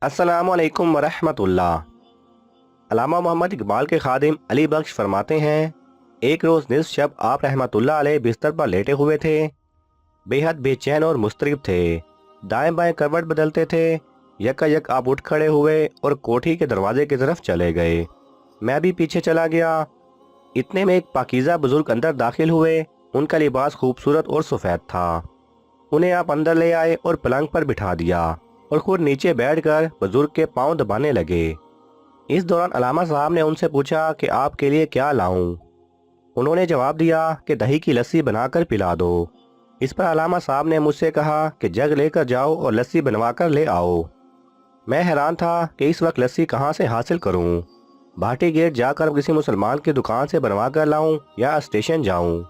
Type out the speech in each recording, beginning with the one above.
अस्सलामुअलैकुम वरहमतुल्लाह। अल्लामा मोहम्मद इकबाल के खादिम अली बख्श फरमाते हैं, एक रोज़ निस्फ शब आप रहमतुल्लाह अलैह बिस्तर पर लेटे हुए थे। बेहद बेचैन और मुस्तरिब थे। दाएं बाएं करवट बदलते थे। यकायक आप उठ खड़े हुए और कोठी के दरवाजे की तरफ चले गए। मैं भी पीछे चला गया। इतने में एक पाकीज़ा बुजुर्ग अंदर दाखिल हुए। उनका लिबास खूबसूरत और सफ़ेद था। उन्हें आप अंदर ले आए और पलंग पर बिठा दिया और खुद नीचे बैठकर बुजुर्ग के पांव दबाने लगे। इस दौरान अलामा साहब ने उनसे पूछा कि आपके लिए क्या लाऊं। उन्होंने जवाब दिया कि दही की लस्सी बनाकर पिला दो। इस पर अलामा साहब ने मुझसे कहा कि जग लेकर जाओ और लस्सी बनवाकर ले आओ। मैं हैरान था कि इस वक्त लस्सी कहाँ से हासिल करूं। भाटी गेट जाकर किसी मुसलमान की दुकान से बनवा कर लाऊं या स्टेशन जाऊं।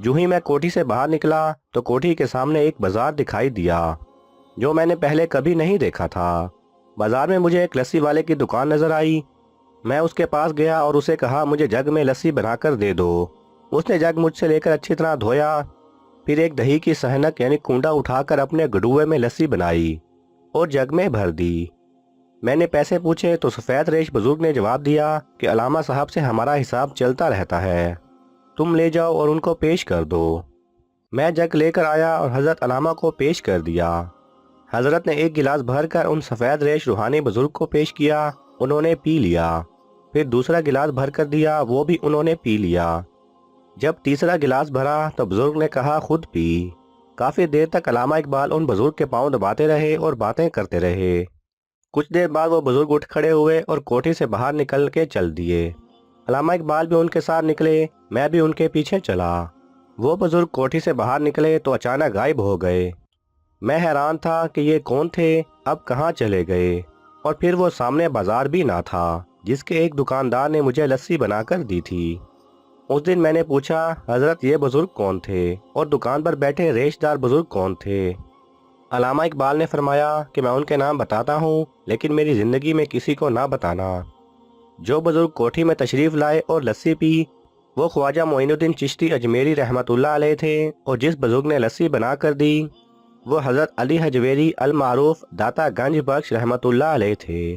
जो ही मैं कोठी से बाहर निकला तो कोठी के सामने एक बाजार दिखाई दिया जो मैंने पहले कभी नहीं देखा था। बाजार में मुझे एक लस्सी वाले की दुकान नजर आई। मैं उसके पास गया और उसे कहा मुझे जग में लस्सी बनाकर दे दो। उसने जग मुझसे लेकर अच्छी तरह धोया। फिर एक दही की सहनक यानी कूंडा उठाकर अपने गडुए में लस्सी बनाई और जग में भर दी। मैंने पैसे पूछे तो सफ़ेद रेश बुजुर्ग ने जवाब दिया कि अलामा साहब से हमारा हिसाब चलता रहता है, तुम ले जाओ और उनको पेश कर दो। मैं जग लेकर आया और हज़रत अलामा को पेश कर दिया। हज़रत ने एक गिलास भरकर उन सफ़ेद रेश रूहानी बुजुर्ग को पेश किया। उन्होंने पी लिया। फिर दूसरा गिलास भर कर दिया, वो भी उन्होंने पी लिया। जब तीसरा गिलास भरा तो बुजुर्ग ने कहा खुद पी। काफ़ी देर तक अलामा इकबाल उन बुजुर्ग के पांव दबाते रहे और बातें करते रहे। कुछ देर बाद वो बुजुर्ग उठ खड़े हुए और कोठी से बाहर निकल के चल दिए। अलामा इकबाल भी उनके साथ निकले। मैं भी उनके पीछे चला। वो बुजुर्ग कोठी से बाहर निकले तो अचानक गायब हो गए। मैं हैरान था कि ये कौन थे, अब कहाँ चले गए। और फिर वो सामने बाजार भी ना था जिसके एक दुकानदार ने मुझे लस्सी बनाकर दी थी। उस दिन मैंने पूछा, हजरत ये बुजुर्ग कौन थे और दुकान पर बैठे रेशदार बुजुर्ग कौन थे। अलामा इकबाल ने फरमाया कि मैं उनके नाम बताता हूँ लेकिन मेरी ज़िंदगी में किसी को ना बताना। जो बुजुर्ग कोठी में तशरीफ़ लाए और लस्सी पी वो ख्वाजा मोइनुद्दीन चिश्ती अजमेरी रहमतुल्लाह अलैह थे, और जिस बुजुर्ग ने लस्सी बना कर दी वो हज़रत अली हजवेरी अल मारूफ दाता गंज बख्श रहमतुल्लाह अलैह थे।